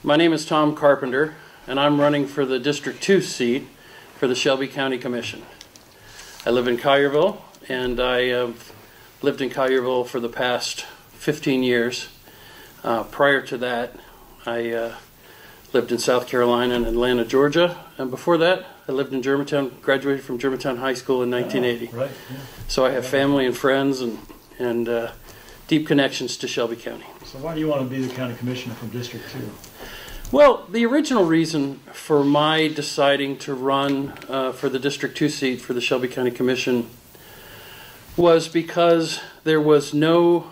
My name is Tom Carpenter, and I'm running for the District 2 seat for the Shelby County Commission. I live in Collierville, and I have lived in Collierville for the past 15 years. Prior to that, I lived in South Carolina and Atlanta, Georgia, and before that, I lived in Germantown, graduated from Germantown High School in 1980. Right. Yeah. So I have family and friends and deep connections to Shelby County. So why do you want to be the county commissioner from District 2? Well, the original reason for my deciding to run for the District 2 seat for the Shelby County Commission was because there was no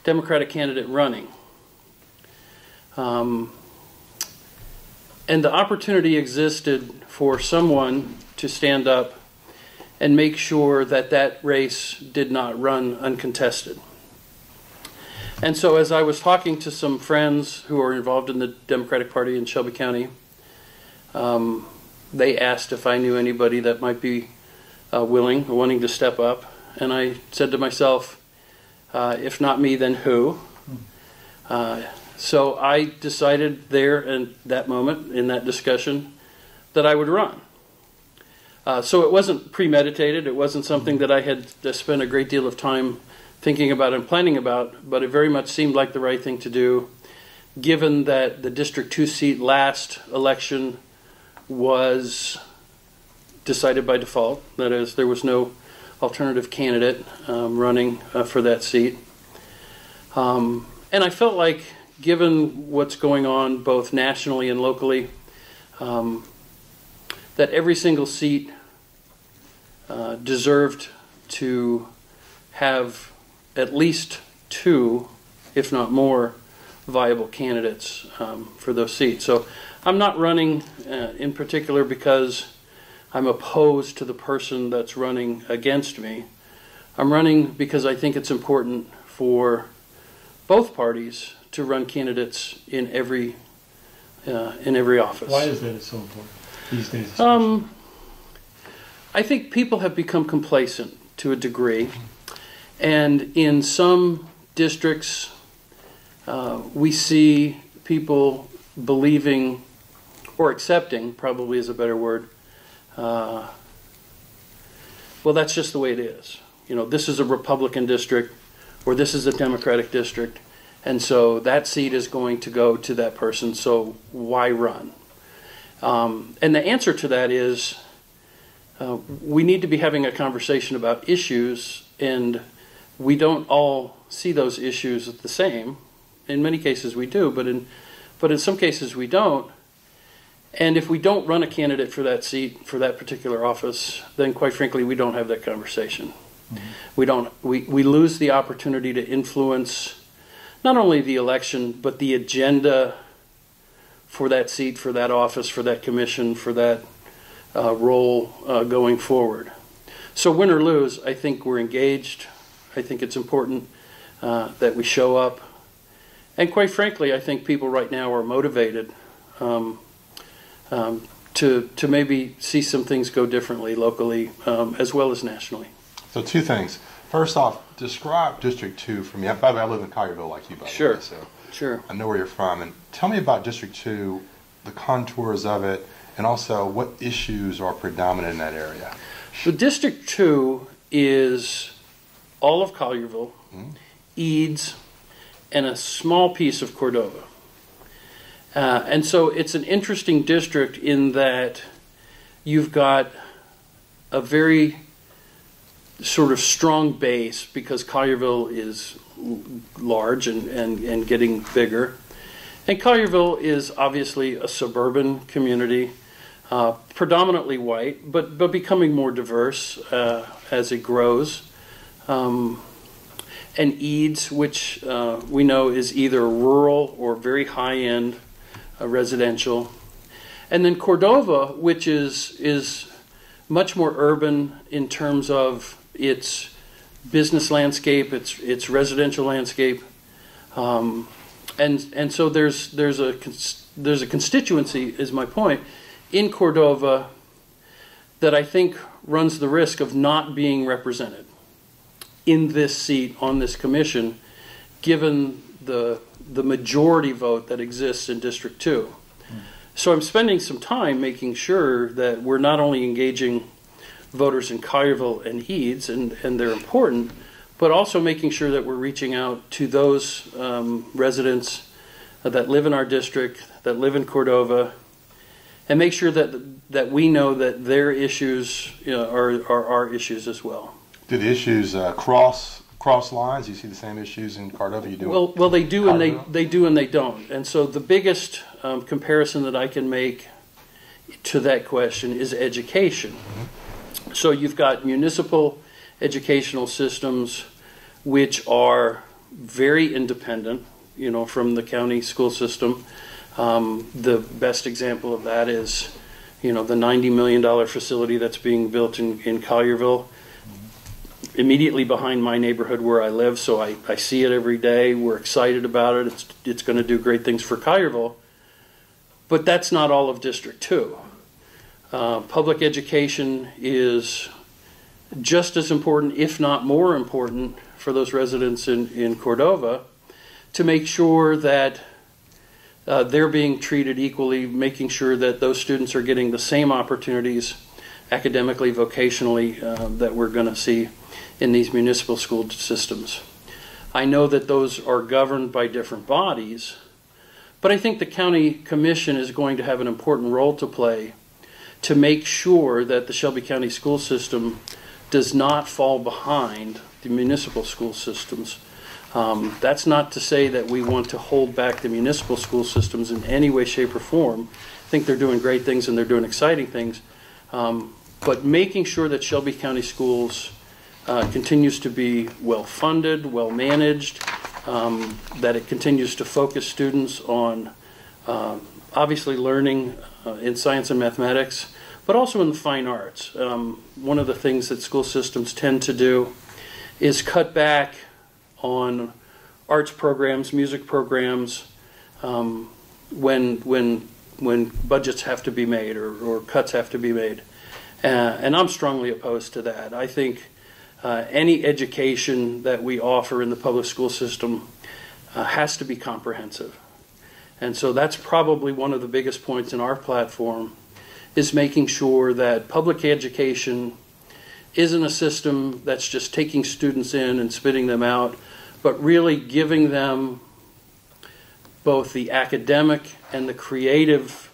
Democratic candidate running. And the opportunity existed for someone to stand up and make sure that that race did not run uncontested. And so as I was talking to some friends who are involved in the Democratic Party in Shelby County, they asked if I knew anybody that might be wanting to step up. And I said to myself, if not me, then who? So I decided there in that moment, in that discussion, that I would run. So it wasn't premeditated. It wasn't something that I had spent a great deal of time thinking about and planning about, but it very much seemed like the right thing to do, given that the District 2 seat last election was decided by default. That is, there was no alternative candidate running for that seat. And I felt like, given what's going on both nationally and locally, that every single seat deserved to have at least two, if not more, viable candidates for those seats. So I'm not running in particular because I'm opposed to the person that's running against me. I'm running because I think it's important for both parties to run candidates in every office. Why is that so important these days? I think people have become complacent to a degree, and in some districts we see people believing, or accepting, probably is a better word, well, that's just the way it is. You know, this is a Republican district, or this is a Democratic district, and so that seat is going to go to that person, so why run? And the answer to that is we need to be having a conversation about issues, and we don't all see those issues the same. In many cases we do, but in some cases we don't. And if we don't run a candidate for that seat, for that particular office, then quite frankly we don't have that conversation. Mm-hmm. We lose the opportunity to influence not only the election, but the agenda for that seat, for that office, for that commission, for that role going forward. So win or lose, I think we're engaged. I think it's important that we show up. And quite frankly, I think people right now are motivated to maybe see some things go differently locally as well as nationally. So two things. First off, describe District 2 for me. By the way, I live in Collierville like you, by the way. So sure. I know where you're from. And tell me about District 2, the contours of it, and also what issues are predominant in that area. So District 2 is all of Collierville, Eads, and a small piece of Cordova. And so it's an interesting district in that you've got a very sort of strong base because Collierville is large and getting bigger. And Collierville is obviously a suburban community, predominantly white, but becoming more diverse as it grows. And Eads, which we know is either rural or very high-end residential. And then Cordova, which is much more urban in terms of its business landscape, its residential landscape, and so there's a constituency, is my point, in Cordova that I think runs the risk of not being represented in this seat on this commission, given the the majority vote that exists in District 2. So I'm spending some time making sure that we're not only engaging voters in Collierville and Eads, and they're important, but also making sure that we're reaching out to those residents that live in our district, that live in Cordova, and make sure that we know that their issues are our issues as well. Do the issues cross lines? You see the same issues in Cordova you do? Well, they do, and Collierville? they do, and they don't. And so the biggest comparison that I can make to that question is education. So you've got municipal educational systems which are very independent, from the county school system. The best example of that is, the $90 million facility that's being built in Collierville, immediately behind my neighborhood where I live, so I see it every day. We're excited about it. It's going to do great things for Collierville. But that's not all of District 2. Public education is just as important, if not more important, for those residents in Cordova to make sure that they're being treated equally, making sure that those students are getting the same opportunities academically, vocationally, that we're going to see in these municipal school systems. I know that those are governed by different bodies, but I think the county commission is going to have an important role to play to make sure that the Shelby County school system does not fall behind the municipal school systems. That's not to say that we want to hold back the municipal school systems in any way, shape, or form. I think they're doing great things and they're doing exciting things. But making sure that Shelby County Schools continues to be well-funded, well-managed, that it continues to focus students on obviously learning in science and mathematics, but also in the fine arts. One of the things that school systems tend to do is cut back on arts programs, music programs, when budgets have to be made or cuts have to be made. And I'm strongly opposed to that. I think any education that we offer in the public school system has to be comprehensive. And so that's probably one of the biggest points in our platform, is making sure that public education isn't a system that's just taking students in and spitting them out, but really giving them both the academic and the creative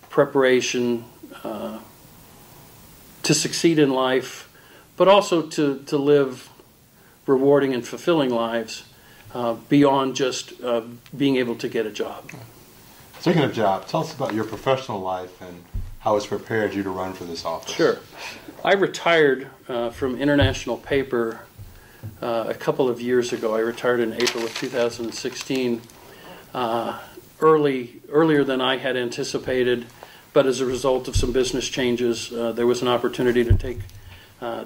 preparation to succeed in life, but also to live rewarding and fulfilling lives beyond just being able to get a job. Speaking of job, tell us about your professional life and how it's prepared you to run for this office. Sure. I retired from International Paper a couple of years ago. I retired in April of 2016, earlier than I had anticipated, but as a result of some business changes, there was an opportunity to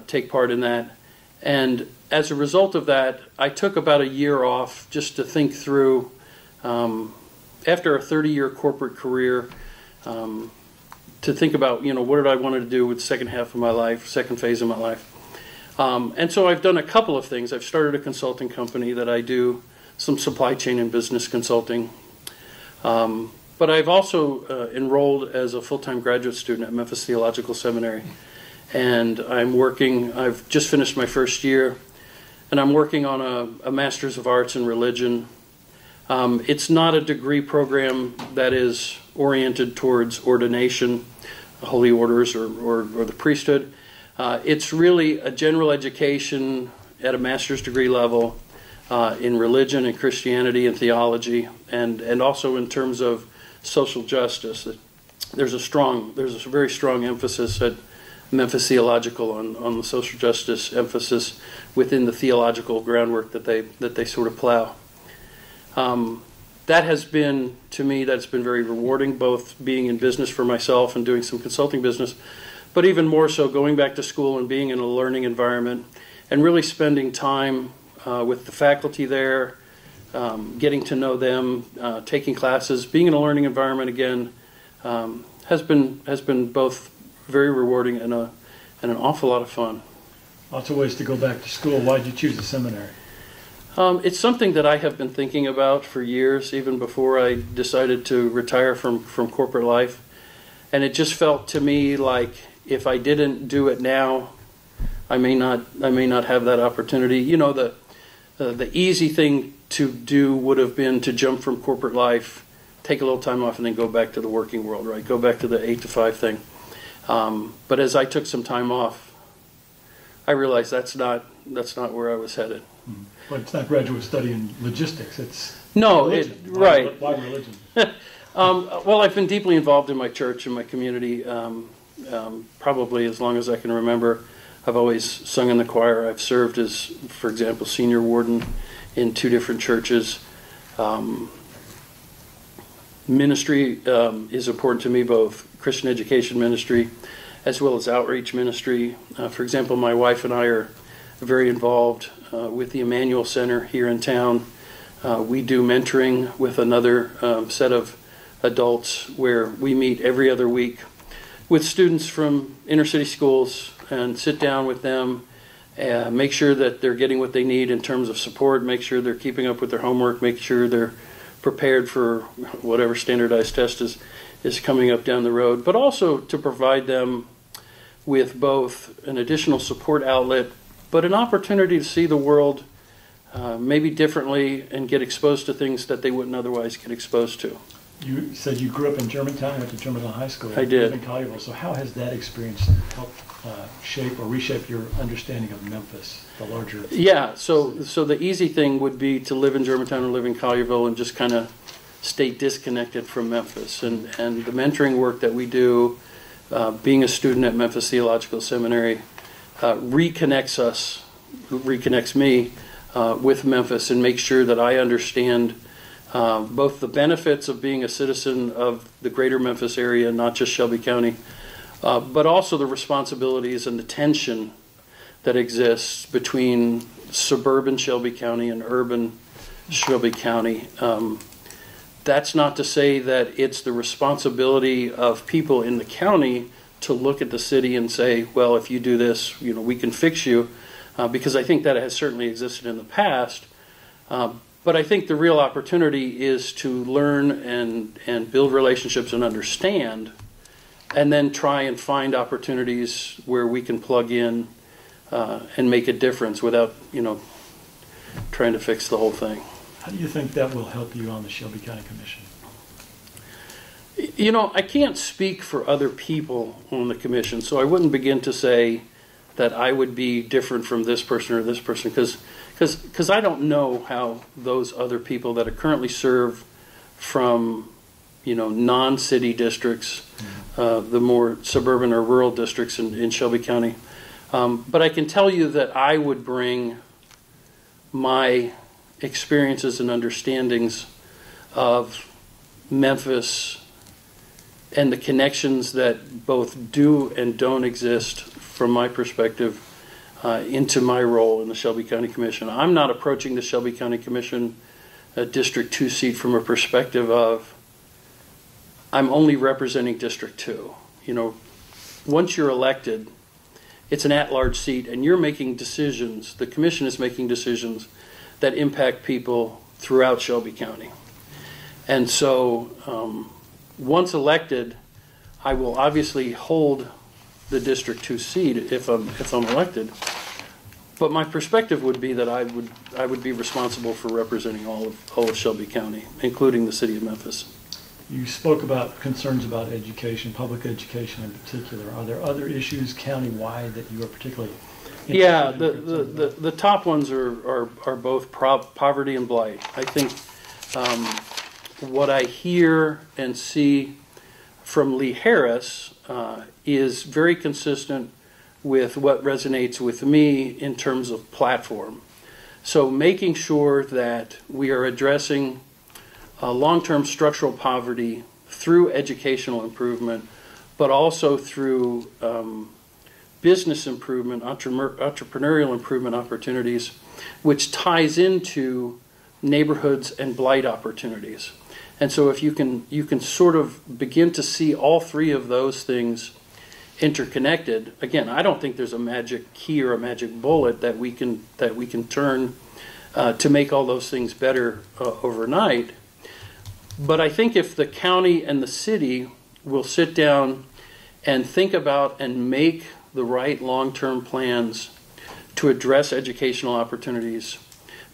take part in that. And as a result of that, I took about a year off just to think through, after a 30-year corporate career, to think about, what did I want to do with the second half of my life, second phase of my life. And so I've done a couple of things. I've started a consulting company that I do some supply chain and business consulting. But I've also enrolled as a full-time graduate student at Memphis Theological Seminary. And I've just finished my first year, and I'm working on a Master's of Arts in Religion. It's not a degree program that is oriented towards ordination, holy orders, or the priesthood. It's really a general education at a master's degree level in religion and Christianity and theology, and also in terms of social justice. There's a very strong emphasis at Memphis Theological on the social justice emphasis within the theological groundwork that they sort of plow. That has been, to me, that's been very rewarding, both being in business for myself and doing some consulting business, but even more so going back to school and being in a learning environment and really spending time with the faculty there, getting to know them, taking classes, being in a learning environment again, has been both very rewarding and an awful lot of fun. Lots of ways to go back to school. Why did you choose the seminary? It's something that I have been thinking about for years, even before I decided to retire from corporate life. And it just felt to me like if I didn't do it now, I may not have that opportunity. You know, the easy thing to do would have been to jump from corporate life, take a little time off, and then go back to the working world, right? Go back to the 8 to 5 thing. But as I took some time off, I realized that's not where I was headed. But it's not graduate study in logistics. It's No, religion. right. Why religion? Well, I've been deeply involved in my church and my community, probably as long as I can remember. I've always sung in the choir. I've served as, for example, senior warden in 2 different churches. Ministry is important to me, both Christian education ministry as well as outreach ministry. For example, my wife and I are very involved with the Emmanuel Center here in town. We do mentoring with another set of adults where we meet every other week with students from inner city schools and sit down with them, make sure that they're getting what they need in terms of support, make sure they're keeping up with their homework, make sure they're prepared for whatever standardized test is coming up down the road, but also to provide them with both an additional support outlet, but an opportunity to see the world maybe differently and get exposed to things that they wouldn't otherwise get exposed to. You said you grew up in Germantown, went to Germantown High School. I did. In Collierville. So how has that experience helped shape or reshape your understanding of Memphis, the larger? Yeah, so the easy thing would be to live in Germantown or live in Collierville and just kind of stay disconnected from Memphis. And the mentoring work that we do, being a student at Memphis Theological Seminary, reconnects me with Memphis and makes sure that I understand both the benefits of being a citizen of the greater Memphis area, not just Shelby County, but also the responsibilities and the tension that exists between suburban Shelby County and urban Shelby County. That's not to say that it's the responsibility of people in the county to look at the city and say, well, if you do this, you know, we can fix you, because I think that has certainly existed in the past. But I think the real opportunity is to learn and build relationships and understand, and then try and find opportunities where we can plug in and make a difference without, you know, trying to fix the whole thing. How do you think that will help you on the Shelby County Commission? You know, I can't speak for other people on the commission, so I wouldn't begin to say that I would be different from this person or this person, because I don't know how those other people that are currently serve from, you know, non-city districts, the more suburban or rural districts in Shelby County. But I can tell you that I would bring my experiences and understandings of Memphis and the connections that both do and don't exist from my perspective into my role in the Shelby County Commission. I'm not approaching the Shelby County Commission District 2 seat from a perspective of I'm only representing District 2. You know, once you're elected, it's an at-large seat and you're making decisions, the commission is making decisions that impact people throughout Shelby County. And so once elected, I will obviously hold the District 2 seat if I'm elected. But my perspective would be that I would be responsible for representing all of Shelby County, including the city of Memphis. You spoke about concerns about education, public education in particular. Are there other issues countywide that you are particularly interested Yeah, in? the top ones are both poverty and blight. I think what I hear and see from Lee Harris is very consistent with what resonates with me in terms of platform. So making sure that we are addressing long-term structural poverty through educational improvement, but also through business improvement, entrepreneurial improvement opportunities, which ties into neighborhoods and blight opportunities. And so if you can sort of begin to see all three of those things interconnected, again, I don't think there's a magic key or a magic bullet that we can turn to make all those things better overnight. But I think if the county and the city will sit down and think about and make the right long-term plans to address educational opportunities,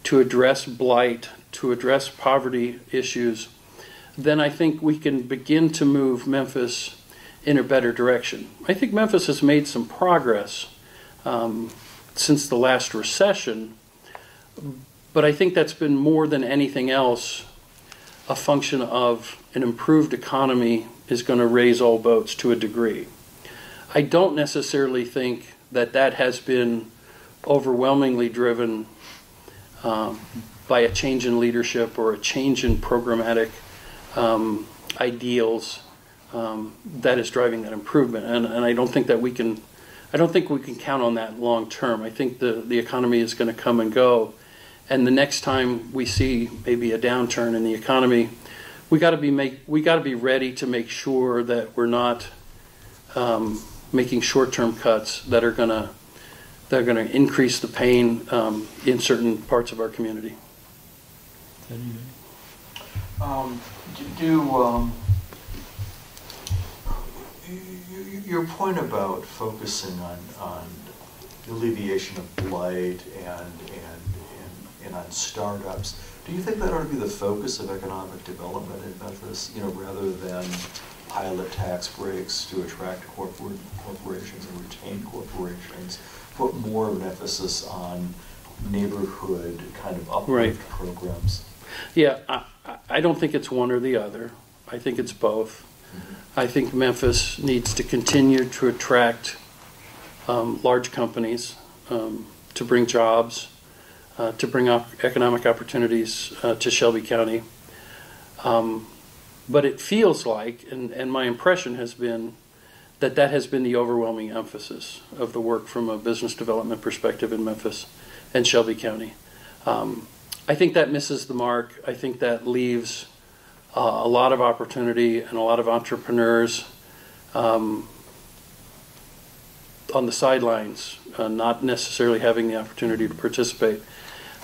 to address blight, to address poverty issues, then I think we can begin to move Memphis in a better direction. I think Memphis has made some progress since the last recession, but I think that's been more than anything else a function of an improved economy is going to raise all boats to a degree. I don't necessarily think that that has been overwhelmingly driven by a change in leadership or a change in programmatic ideals that is driving that improvement. And I don't think that we can count on that long term. I think the economy is going to come and go. And the next time we see maybe a downturn in the economy, we got to be ready to make sure that we're not making short-term cuts that are going to increase the pain in certain parts of our community. Your point about focusing on alleviation of blight and on startups, do you think that ought to be the focus of economic development in Memphis, rather than pilot tax breaks to attract corporations and retain corporations, put more of an emphasis on neighborhood kind of uplift programs? Yeah, I don't think it's one or the other. I think it's both. Mm-hmm. I think Memphis needs to continue to attract large companies to bring jobs, to bring up economic opportunities to Shelby County. But it feels like, and my impression has been, that has been the overwhelming emphasis of the work from a business development perspective in Memphis and Shelby County. I think that misses the mark. I think that leaves a lot of opportunity and a lot of entrepreneurs on the sidelines, not necessarily having the opportunity to participate.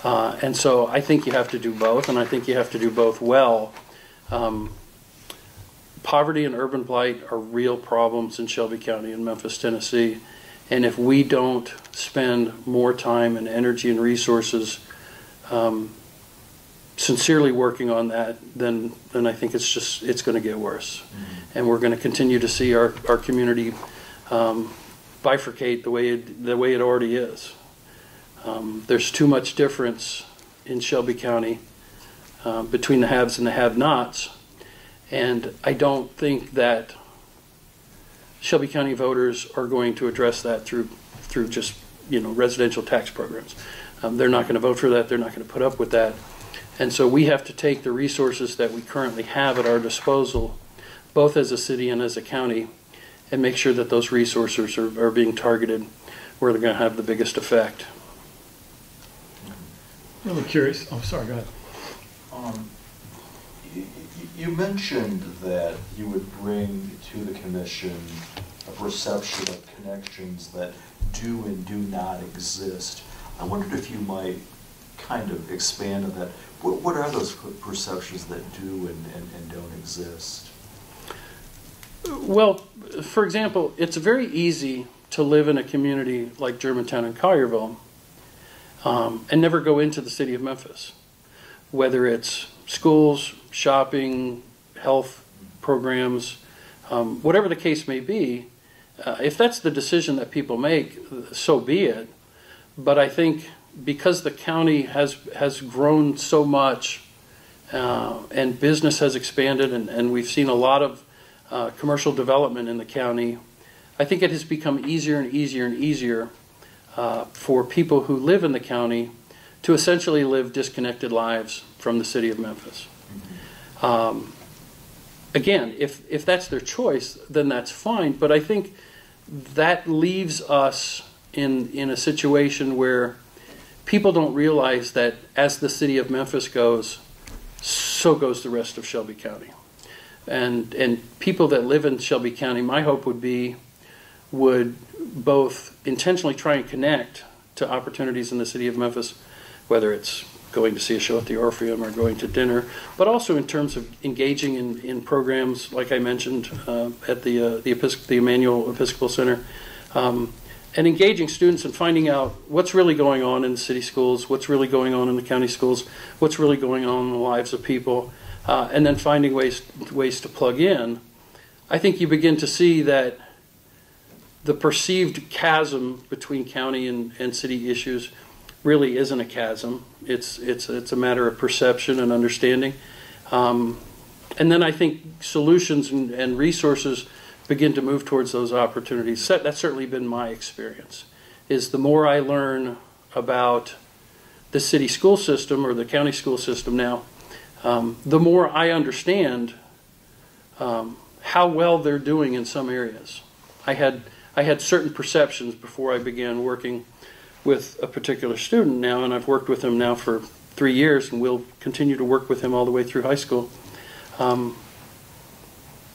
And so I think you have to do both, and I think you have to do both well. Poverty and urban blight are real problems in Shelby County and Memphis, Tennessee. And if we don't spend more time and energy and resources sincerely working on that, then I think it's going to get worse. Mm-hmm. And we're going to continue to see our community bifurcate the way it already is. There's too much difference in Shelby County between the haves and the have-nots. And I don't think that Shelby County voters are going to address that through just residential tax programs. They're not going to vote for that. They're not going to put up with that. And so we have to take the resources that we currently have at our disposal, both as a city and as a county, and make sure that those resources are being targeted where they're going to have the biggest effect. I'm a little curious. Oh, sorry, go ahead. You mentioned that you would bring to the commission a perception of connections that do and do not exist. I wondered if you might kind of expand on that. What are those perceptions that do and don't exist? Well, for example, it's very easy to live in a community like Germantown and Collierville and never go into the city of Memphis, whether it's schools, shopping, health programs, whatever the case may be. If that's the decision that people make, so be it. But I think because the county has grown so much and business has expanded and we've seen a lot of commercial development in the county, I think it has become easier and easier and easier for people who live in the county to essentially live disconnected lives from the city of Memphis. Again, if that's their choice, then that's fine. But I think that leaves us in a situation where people don't realize that as the city of Memphis goes, so goes the rest of Shelby County. And people that live in Shelby County, my hope would both intentionally try and connect to opportunities in the city of Memphis, whether it's going to see a show at the Orpheum or going to dinner, but also in terms of engaging in programs like I mentioned at the Emmanuel Episcopal Center, and engaging students and finding out what's really going on in the city schools, what's really going on in the county schools, what's really going on in the lives of people, and then finding ways to plug in. I think you begin to see that the perceived chasm between county and city issues really isn't a chasm. It's a matter of perception and understanding. And then I think solutions and resources begin to move towards those opportunities. That's certainly been my experience, is the more I learn about the city school system or the county school system now, the more I understand how well they're doing in some areas. I had certain perceptions before I began working with a particular student now, and I've worked with him now for 3 years, and we'll continue to work with him all the way through high school.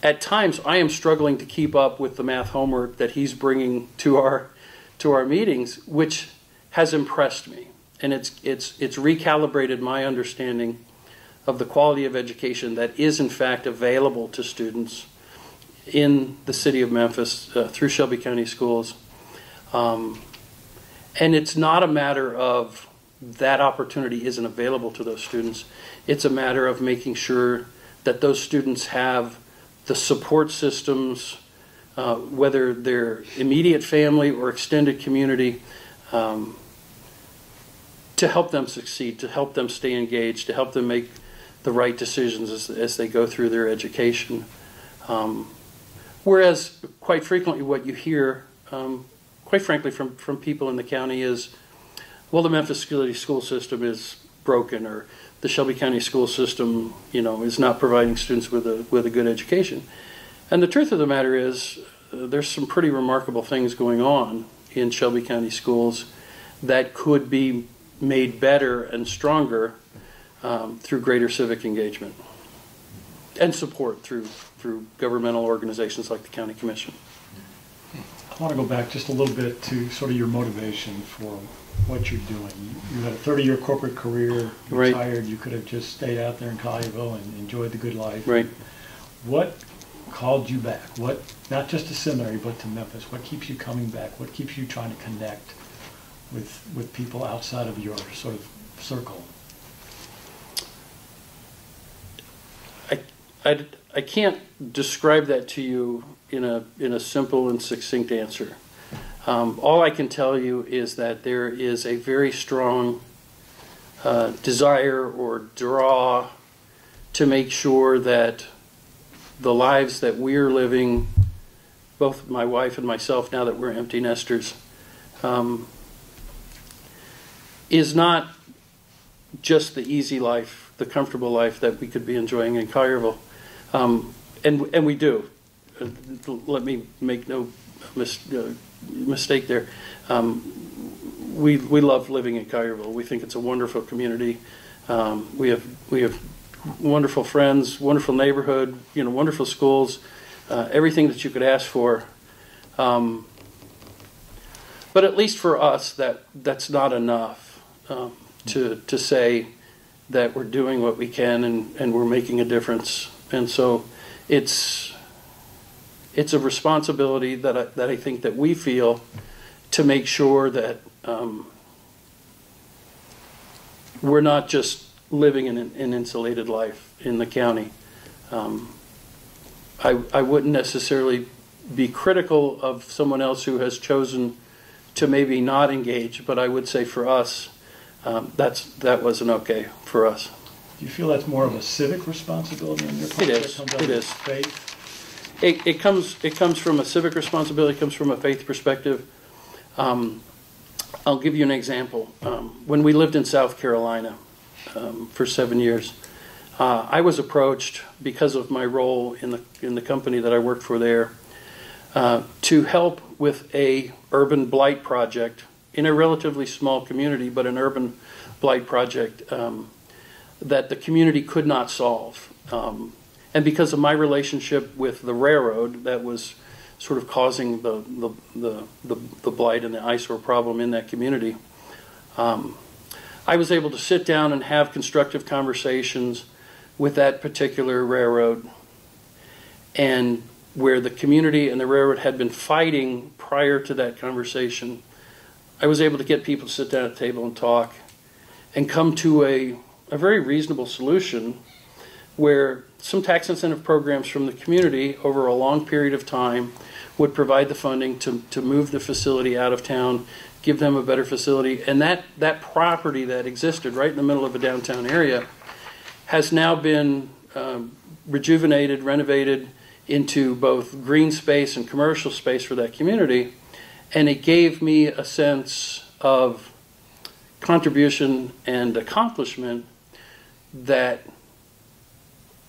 At times, I am struggling to keep up with the math homework that he's bringing to our meetings, which has impressed me, and it's recalibrated my understanding of the quality of education that is in fact available to students in the city of Memphis through Shelby County Schools. And it's not a matter of that opportunity isn't available to those students. It's a matter of making sure that those students have the support systems, whether they're immediate family or extended community, to help them succeed, to help them stay engaged, to help them make the right decisions as they go through their education. Whereas quite frequently what you hear, quite frankly, from people in the county is, well, the Memphis City school system is broken, or the Shelby County school system, is not providing students with a good education. And the truth of the matter is, there's some pretty remarkable things going on in Shelby County schools that could be made better and stronger through greater civic engagement and support through governmental organizations like the County Commission. I want to go back just a little bit to sort of your motivation for what you're doing. You had a 30-year corporate career, retired. Right. You could have just stayed out there in Collierville and enjoyed the good life. Right. What called you back? What, not just to seminary, but to Memphis? What keeps you coming back? What keeps you trying to connect with people outside of your sort of circle? I can't describe that to you in a simple and succinct answer. All I can tell you is that there is a very strong desire or draw to make sure that the lives that we're living, both my wife and myself, now that we're empty nesters, is not just the easy life, the comfortable life that we could be enjoying in Collierville. And we do. Let me make no mistake there. We love living in Collierville. We think it's a wonderful community. We have wonderful friends, wonderful neighborhood, wonderful schools, everything that you could ask for. But at least for us, that's not enough to say that we're doing what we can and we're making a difference. And so it's a responsibility that I think that we feel to make sure that we're not just living in an insulated life in the county. I wouldn't necessarily be critical of someone else who has chosen to maybe not engage, but I would say for us, that wasn't okay for us. Do you feel that's more of a civic responsibility on your part? It is. It is. Faith? It comes from a civic responsibility. It comes from a faith perspective. I'll give you an example. When we lived in South Carolina for 7 years, I was approached because of my role in the company that I worked for there to help with a urban blight project in a relatively small community, but an urban blight project that the community could not solve. And because of my relationship with the railroad that was sort of causing the blight and the eyesore problem in that community, I was able to sit down and have constructive conversations with that particular railroad, and where the community and the railroad had been fighting prior to that conversation, I was able to get people to sit down at the table and talk and come to a very reasonable solution where some tax incentive programs from the community over a long period of time would provide the funding to move the facility out of town, give them a better facility. And that property that existed right in the middle of a downtown area has now been rejuvenated, renovated into both green space and commercial space for that community. And it gave me a sense of contribution and accomplishment that,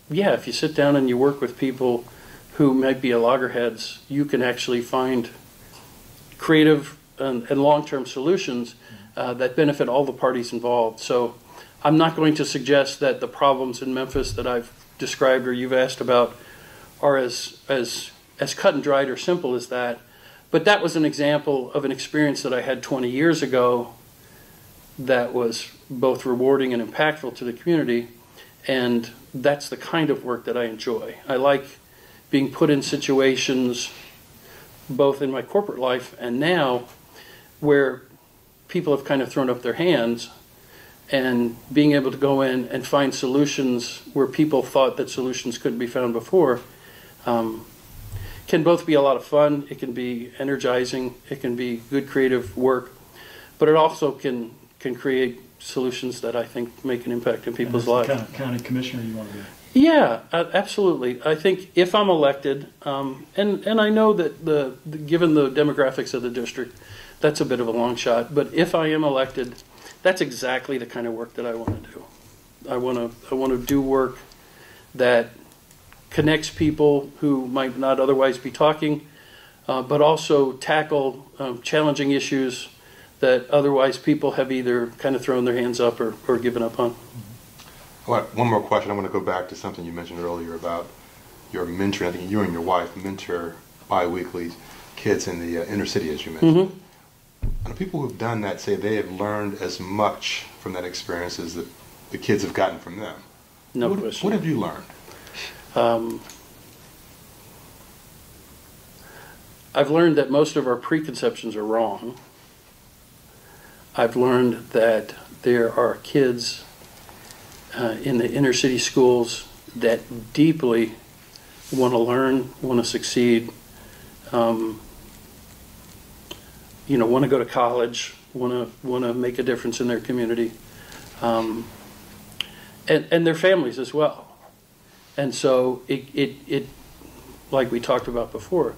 yeah, if you sit down and you work with people who might be loggerheads, you can actually find creative and long-term solutions that benefit all the parties involved. So I'm not going to suggest that the problems in Memphis that I've described or you've asked about are as cut and dried or simple as that. But that was an example of an experience that I had 20 years ago that was both rewarding and impactful to the community. And that's the kind of work that I enjoy. I like being put in situations, both in my corporate life and now, where people have kind of thrown up their hands, and being able to go in and find solutions where people thought that solutions couldn't be found before can both be a lot of fun. It can be energizing. It can be good creative work, but it also can create solutions that I think make an impact in people's lives. Kind of county commissioner you want to be? Yeah, absolutely. I think if I'm elected, and I know that given the demographics of the district, that's a bit of a long shot. But if I am elected, that's exactly the kind of work that I want to do. I want to do work that connects people who might not otherwise be talking, but also tackle challenging issues that otherwise people have either kind of thrown their hands up or given up on. All right, one more question. I want to go back to something you mentioned earlier about your mentoring. I think you and your wife mentor bi-weekly kids in the inner city, as you mentioned. Mm-hmm. And people who've done that say they have learned as much from that experience as the kids have gotten from them. No question. What have you learned? I've learned that most of our preconceptions are wrong. I've learned that there are kids in the inner city schools that deeply want to learn, want to succeed, want to go to college, want to make a difference in their community, and their families as well. And so it like we talked about before,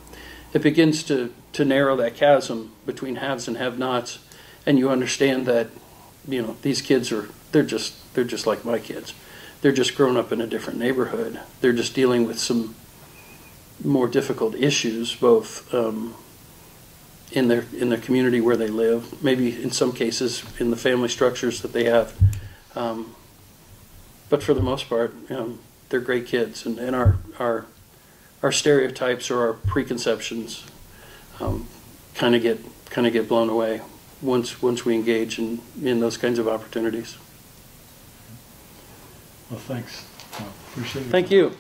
it begins to narrow that chasm between haves and have-nots, and you understand that these kids they're just like my kids. They're just grown up in a different neighborhood. They're just dealing with some more difficult issues, both in their community where they live, maybe in some cases in the family structures that they have. But for the most part, they're great kids, and our stereotypes or our preconceptions kind of get blown away once we engage in those kinds of opportunities. Well, thanks. Appreciate it. Thank you.